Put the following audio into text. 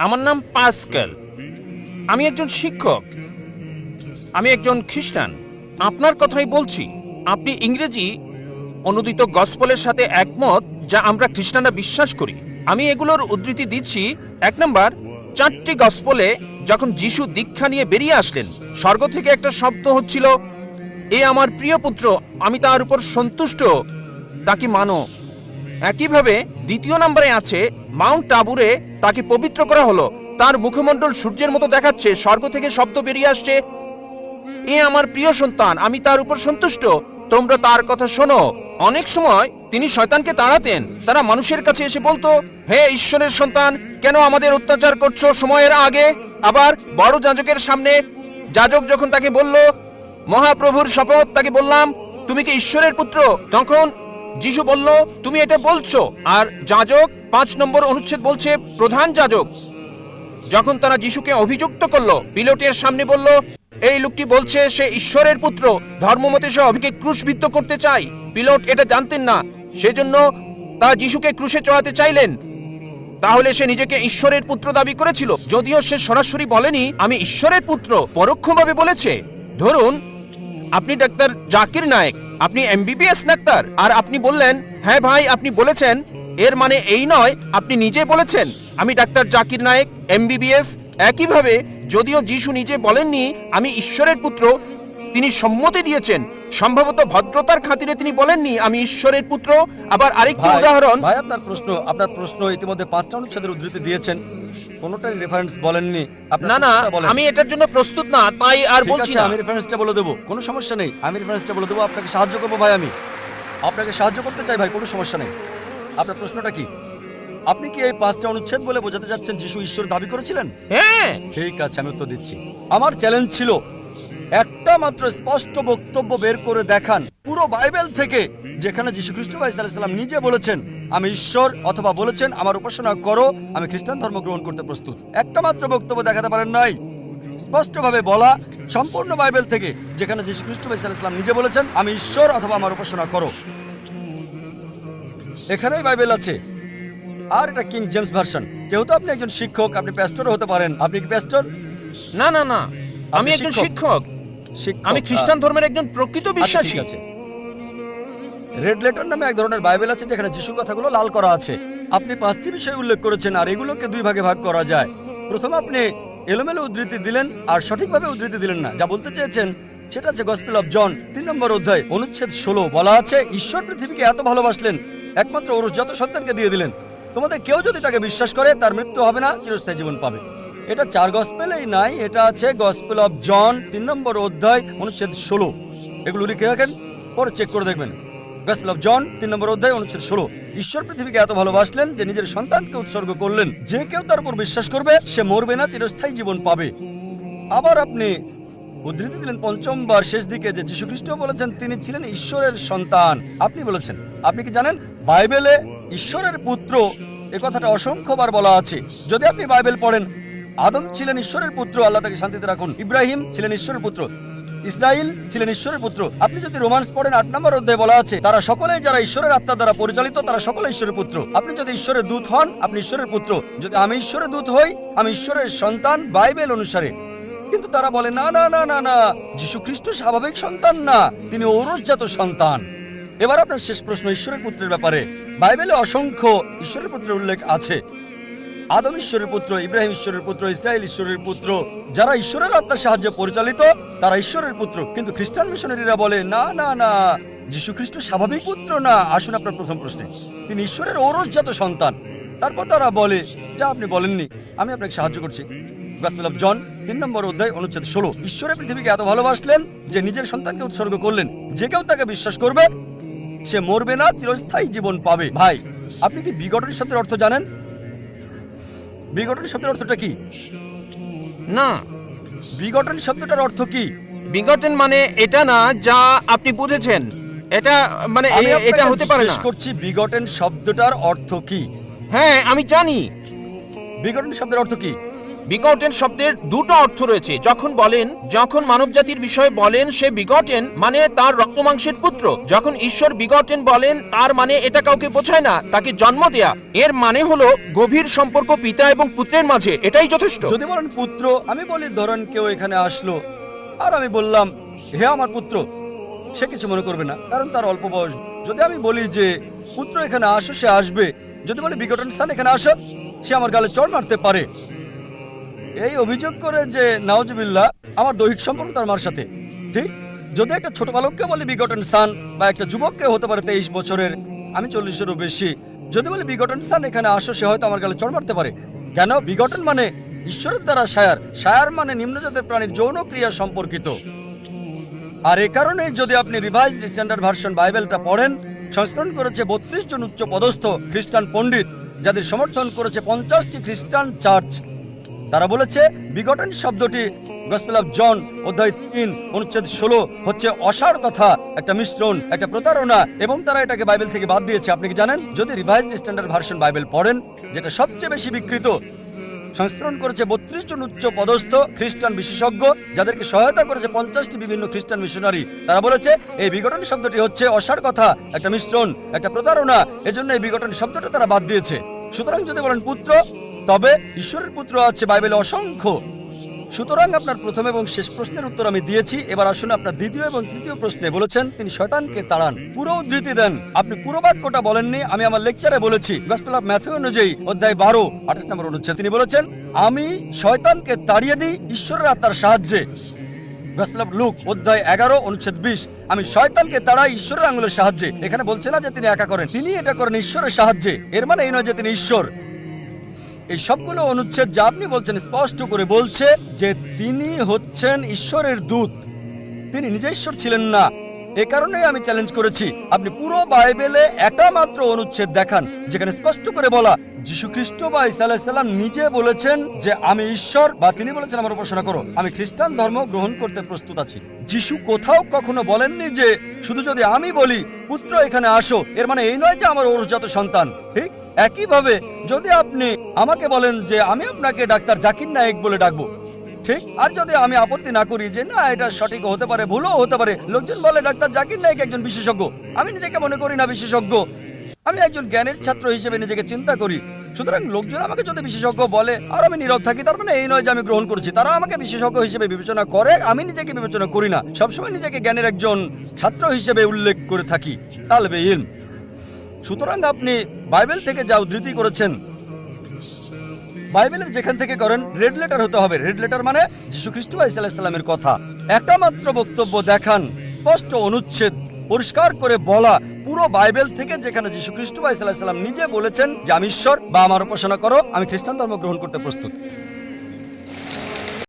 আমার নাম পাস্কেল। আমি একজন শিক্ষক। আমি একজন খ্রিস্টান। আপনার কথাই বলছি। আপনি ইংরেজি অনুদিত গসপেলের সাথে একমত, যা আমরা খ্রিস্টানরা বিশ্বাস করি। আমি এগুলোর উদ্ধৃতি দিচ্ছি। 1 নম্বর, 4টি গসপেলে যখন যিশু দীক্ষা নিয়ে বেরিয়ে আসলেন, স্বর্গ থেকে একটা শব্দ হচ্ছিল, এ আমার প্রিয় পুত্র, আমি তার উপর সন্তুষ্ট, তাকে মানো। একইভাবে 2 নম্বরে আছে, মাউন্ট টাবুরে তাকে পবিত্র করা হলো, তার মুখমণ্ডল সূর্যের মতো দেখাচ্ছে, স্বর্গ থেকে শব্দ বেরিয়ে আসছে, এ আমার প্রিয় সন্তান, আমি তার উপর সন্তুষ্ট, তোমরা তার কথা শোনো। অনেক সময় তিনি শয়তানকে তাড়াতেন। তারা মানুষের কাছে এসে বলতো, হে ঈশ্বরের সন্তান, কেন আমাদের অত্যাচার করছো সময়ের আগে? আবার বড় যাজকের সামনে যাজক যখন তাকে বলল, মহাপ্রভুর শপথ, তাকে বললাম, তুমি কি ঈশ্বরের পুত্র? তখন যিশু বলল, তুমি এটা বলছো। আর যাজক 5 নম্বর অনুচ্ছেদ বলছে, প্রধান যাজক যখন তারা যিশুকে অভিযুক্ত করলো, পিলাতের সামনে বলল, এই লোকটি বলছে সে ঈশ্বরের পুত্র, ধর্মমতে সে অভিকে ক্রুশবিদ্ধ করতে চায়। পিলাত এটা জানতেন না, সেজন্য তারা যিশুকে ক্রুশে চড়াতে চাইলেন। তাহলে সে নিজেকে ঈশ্বরের পুত্র দাবি করেছিল, যদিও সে সরাসরি বলেনি আমি ঈশ্বরের পুত্র, পরোক্ষভাবে বলেছে। ধরুন আপনি ডাক্তার জাকির নায়েক, আপনি এমবিবিএস ডাক্তার, আর আপনি বললেন, হ্যাঁ ভাই আপনি বলেছেন, এর মানে এই নয় আপনি নিজে বলেছেন আমি ডাক্তার জাকির নায়েক এমবিবিএস। একইভাবে যদিও যিশু নিজে বলেননি আমি ঈশ্বরের পুত্র, তিনি সম্মতি দিয়েছেন, সম্ভবত ভদ্রতার খাতিরে তিনি বলেননি আমি ঈশ্বরের পুত্র। আবার আরেকটি উদাহরণ, ভাই আপনার প্রশ্ন ইতিমধ্যে 5টা অনুচ্ছেদের উদ্ধৃতি দিয়েছেন, কোনোটাই রেফারেন্স বলেননি। না না, আমি এটার জন্য প্রস্তুত না, তাই আর বলছি না। আমি রেফারেন্সটা বলে দেবো, কোনো সমস্যা নেই, আমি রেফারেন্সটা বলে দেবো, আপনাকে সাহায্য করবো ভাই, আমি আপনাকে সাহায্য করতে চাই ভাই, কোনো সমস্যা নেই। আপনার প্রশ্নটা কি? আপনি কি এই 5টা অনুচ্ছেদ বলে বোঝাতে যাচ্ছেন যিশু ঈশ্বর দাবি করেছিলেন? হ্যাঁ। ঠিক আছে, আমি উত্তর দিচ্ছি। আমার চ্যালেঞ্জ ছিল একটা মাত্র স্পষ্ট বক্তব্য বের করে দেখান পুরো বাইবেল থেকে, যেখানে যিশু খ্রিস্ট ভাই সাল্লাল্লাহু আলাইহি সাল্লাম নিজে বলেছেন আমি ঈশ্বর, অথবা বলেছেন আমার উপাসনা করো, আমি খ্রিস্টান ধর্ম গ্রহণ করতে প্রস্তুত। একটা মাত্র বক্তব্য দেখাতে পারেন নাই স্পষ্টভাবে বলা সম্পূর্ণ বাইবেল থেকে, যেখানে যিশু খ্রিস্ট ভাই সাল্লাল্লাহু আলাইহি সাল্লাম নিজে বলেছেন আমি ঈশ্বর অথবা আমার উপাসনা করো। এখানেই বাইবেল আছে। আর এটা কিং জেমস ভার্সন। যেহেতু আপনি একজন শিক্ষক, আপনি প্যাস্টরও হতে পারেন। আপনি কি প্যাস্টর? না না না, আমি একজন শিক্ষক। আমি খ্রিস্টান ধর্মের একজন প্রকৃত বিশ্বাসী। আছে। রেড লেটার নামে এক ধরনের বাইবেল আছে, যেখানে যিশুর কথাগুলো লাল করা আছে। আপনি 5টি বিষয় উল্লেখ করেছেন, আর এগুলোকে 2 ভাগে ভাগ করা যায়। প্রথম, আপনি এলোমেলো উদ্ধৃতি দিলেন আর সঠিকভাবে উদ্ধৃতি দিলেন না। যা বলতে চেয়েছেন সেটা আছে গসপেল অফ জন 3 নম্বর অধ্যায় অনুচ্ছেদ 16, বলা আছে ঈশ্বর পৃথিবীকে এত ভালোবাসলেন একমাত্র ওরসজাত সন্তানকে দিয়ে দিলেন, তোমাদের কেউ যদি তাকে বিশ্বাস করে তার মৃত্যু হবে না, চিরস্থায়ী জীবন পাবে। এটা 4 গসপেলেই নাই, এটা আছে গসপেল অফ জন 3 নম্বর অধ্যায় অনুচ্ছেদ 16। এগুলো লিখে রাখেন, পরে চেক করে দেখবেন। গসপেল অফ জন 3 নম্বর অধ্যায় অনুচ্ছেদ 16, ঈশ্বর পৃথিবীকে এত ভালোবাসলেন যে নিজের সন্তানকে উৎসর্গ করলেন, যে কেউ তার উপর বিশ্বাস করবে সে মরবে না, চিরস্থায়ী জীবন পাবে। আবার আপনি উদ্ধৃতি দিলেন 5ম বার শেষ দিকে যে যীশু খ্রিস্ট বলেছেন তিনি ছিলেন ঈশ্বরের সন্তান। আপনি বলেছেন, আপনি কি জানেন বাইবেলে ঈশ্বরের পুত্র এ কথাটা অসংখ্যবার বলা আছে। যদি আপনি বাইবেল পড়েন, আদম ছিলেন ঈশ্বরের পুত্র, আল্লাহ তাকে শান্তিতে রাখুন। ইব্রাহিম ছিলেন ঈশ্বরের পুত্র, ইসরাইল ছিলেন ঈশ্বরের পুত্র। আপনি যদি রোমান্স পড়েন, 8 নম্বর অধ্যায়ে বলা আছে তারা সকলেই যারা ঈশ্বরের আত্মা দ্বারা পরিচালিত, তারা সকলে ঈশ্বরের পুত্র। আপনি যদি ঈশ্বরের দূত হন, আপনি ঈশ্বরের পুত্র। যদি আমি ঈশ্বরের দূত হই, আমি ঈশ্বরের সন্তান বাইবেল অনুসারে। কিন্তু তারা বলে না না না না না, যীশু খ্রিস্ট স্বাভাবিক সন্তান না, তিনি ঔরসজাত সন্তান। এবার আপনার শেষ প্রশ্ন ঈশ্বরের পুত্রের ব্যাপারে। বাইবেলে অসংখ্য ঈশ্বরের পুত্রের উল্লেখ আছে। আদম ঈশ্বরের পুত্র, ইব্রাহিম ঈশ্বরের পুত্র, ইসরায়েল ঈশ্বরের পুত্র। যারা ঈশ্বরের আত্মার সাহায্যে পরিচালিত তারা ঈশ্বরের পুত্র। কিন্তু খ্রিস্টান মিশনারিরা বলে না না না, যীশু খ্রিস্ট স্বাভাবিক পুত্র না। আসুন আপনার প্রথম প্রশ্নে, তিনি ঈশ্বরের ঔরসজাত সন্তান। তারপর তারা বলে যা আপনি বলেননি, আমি আপনাকে সাহায্য করছি। গসপেল অফ জন 3 নম্বর অধ্যায় অনুচ্ছেদ 16, ঈশ্বরের পৃথিবীকে এত ভালোবাসলেন যে নিজের সন্তানকে উৎসর্গ করলেন, যে কেউ তাকে বিশ্বাস করবে সে মরবে না, চিরস্থায়ী জীবন পাবে। ভাই, আপনি কি বিগটন শব্দের অর্থ জানেন? বিগটন শব্দের অর্থটা কি? না। বিগটন শব্দটার অর্থ কি? বিগটন মানে এটা না যা আপনি বুঝেছেন, এটা মানে এটা হতে পারে না। করছি বিগটন শব্দটার অর্থ কি? হ্যাঁ আমি জানি। বিগটন শব্দের অর্থ কি? বিগটেন শব্দের দুটো অর্থ রয়েছে। যখন মানবজাতির বিষয়ে বলেন সে বিগটেন, মানে তার রক্তমাংসের পুত্র। যখন ঈশ্বর বিগটেন বলেন, তার মানে এটা কাউকে বোঝায় না তাকে জন্ম দেয়া। এর মানে হলো গভীর সম্পর্ক পিতা এবং পুত্রের মাঝে, এটাই যথেষ্ট। যদি বলেন পুত্র, আমি বলি ধরেন কেউ এখানে আসলো আর আমি বললাম হে আমার পুত্র, সে কিছু মনে করবে না, কারণ তার অল্প বয়স। যদি আমি বলি যে পুত্র এখানে আসো, সে আসবে। যদি বলি বিগটন সন্তান এখানে আসো, সে আমার গালে চড় মারতে পারে। এই অভিযোগ করে যে নাউজুবিল্লাহ আমার দৈহিক সম্পর্ক তার মার সাথে, ঠিক? যদি একটা ছোট বালককে বলি বিগটন সন্তান, বা একটা যুবককে হতে পারে 23 বছরের, আমি 40-এরও বেশি, যদি বলি বিগটন সন্তান এখানে আসো, সে হয়তো আমার গালে চড় মারতে পারে। কেন? বিগটন মানে ঈশ্বরের দ্বারা শায়ার, শায়ার মানে নিম্নজাতের প্রাণীর যৌন ক্রিয়া সম্পর্কিত। আর এ কারণে যদি আপনি রিভাইজড স্ট্যান্ডার্ড ভার্সন বাইবেলটা পড়েন, সংস্করণ করেছে 32 জন উচ্চ পদস্থ খ্রিস্টান পণ্ডিত, যাদের সমর্থন করেছে 50টি খ্রিস্টান চার্চ। তারা বলেছে বিগটন শব্দটি গসপেল অফ জন অধ্যায় 3 অনুচ্ছেদ 16 হচ্ছে অসার কথা, একটা মিশ্রণ, একটা প্রতারণা, এবং তারা এটাকে বাইবেল থেকে বাদ দিয়েছে। আপনি কি জানেন? যদি রিভাইজড স্ট্যান্ডার্ড ভার্সন বাইবেল পড়েন, যেটা সবচেয়ে বেশি বিকৃত, সংস্করণ করেছে 32 জন উচ্চ পদস্থ খ্রিস্টান বিশেষজ্ঞ, যাদেরকে সহায়তা করেছে 50টি বিভিন্ন খ্রিস্টান মিশনারি। তারা বলেছে এই বিঘটন শব্দটি হচ্ছে অসার কথা, একটা মিশ্রণ, একটা প্রতারণা, এজন্য এই বিঘটন শব্দটা তারা বাদ দিয়েছে। সুতরাং যদি বলেন পুত্র, তবে ঈশ্বরের পুত্র আছে বাইবেলে অসংখ্য। সুতরাং আপনার প্রথম এবং শেষ প্রশ্নের উত্তর আমি দিয়েছি। এবার আসুন আপনার দ্বিতীয় এবং তৃতীয় প্রশ্নে। বলেছেন তিনি শয়তানকে তাড়ান, পুরো উদ্ধৃতি দেন। আপনি পুরো বাক্যটা বলেননি, আমি আমার লেকচারে বলেছি গসপেল অফ ম্যাথিউ অনুযায়ী অধ্যায় 12 28 নম্বর অনুচ্ছেদ, তিনি বলেছেন আমি শয়তানকে তাড়িয়ে দিই ঈশ্বরের আত্মার সাহায্যে। গসপেল অফ লুক অধ্যায় 11 অনুচ্ছেদ 20, আমি শয়তানকে তাড়াই ঈশ্বরের আঙুলের সাহায্যে। এখানে বলছে না যে তিনি একা করেন, তিনি এটা করেন ঈশ্বরের সাহায্যে। এর মানে এই নয় যে তিনি ঈশ্বর। এই সবগুলো অনুচ্ছেদ যা আপনি বলছেন স্পষ্ট করে বলছে যে তিনি হচ্ছেন ঈশ্বরের দূত, তিনি নিজে ঈশ্বর ছিলেন না। এ কারণেই আমি চ্যালেঞ্জ করেছি আপনি পুরো বাইবেলে একটা মাত্র অনুচ্ছেদ দেখান যেখানে স্পষ্ট করে বলা যীশু খ্রিস্ট বা ঈসা আলাইহিস সালাম নিজে বলেছেন যে আমি ঈশ্বর, বা তিনি বলেছেন আমার উপাসনা করো, আমি খ্রিস্টান ধর্ম গ্রহণ করতে প্রস্তুত আছি। যীশু কোথাও কখনো বলেননি যে শুধু যদি আমি বলি পুত্র এখানে আসো, এর মানে এই নয় যে আমার ঔরসজাত সন্তান, ঠিক? একইভাবে যদি আপনি আমাকে বলেন যে আমি আপনাকে ডাক্তার জাকির নায়েক বলে ডাকবো, ঠিক? আর যদি আমি আপত্তি না করি যে না এটা সঠিক হতে পারে, ভুলও হতে পারে, লোকজন বলে ডাক্তার জাকির নায়েক একজন বিশেষজ্ঞ, আমি নিজেকে মনে করি না বিশেষজ্ঞ, আমি একজন জ্ঞানের ছাত্র হিসেবে নিজেকে চিন্তা করি। সুতরাং লোকজন আমাকে যদি বিশেষজ্ঞ বলে আর আমি নীরব থাকি, তার মানে এই নয় যে আমি গ্রহণ করছি। তারা আমাকে বিশেষজ্ঞ হিসেবে বিবেচনা করে, আমি নিজেকে বিবেচনা করি না। সবসময় নিজেকে জ্ঞানের একজন ছাত্র হিসেবে উল্লেখ করে থাকি, তালবে ইলম। সুতরাং আপনি বাইবেল থেকে যা উদ্ধৃতি করেছেন, বাইবেলের যেখান থেকে করেন রেড লেটার হতে হবে। রেড লেটার মানে যীশু খ্রিস্ট বা ঈসা আলাইহিস সালামের কথা। একটা মাত্র বক্তব্য দেখান, স্পষ্ট অনুচ্ছেদ, পরিষ্কার করে বলা পুরো বাইবেল থেকে যেখানে যীশু খ্রিস্ট বা ঈসা আলাইহিস সালাম নিজে বলেছেন যে আমি ঈশ্বর বা আমার উপাসনা করো, আমি খ্রিস্টান ধর্ম গ্রহণ করতে প্রস্তুত।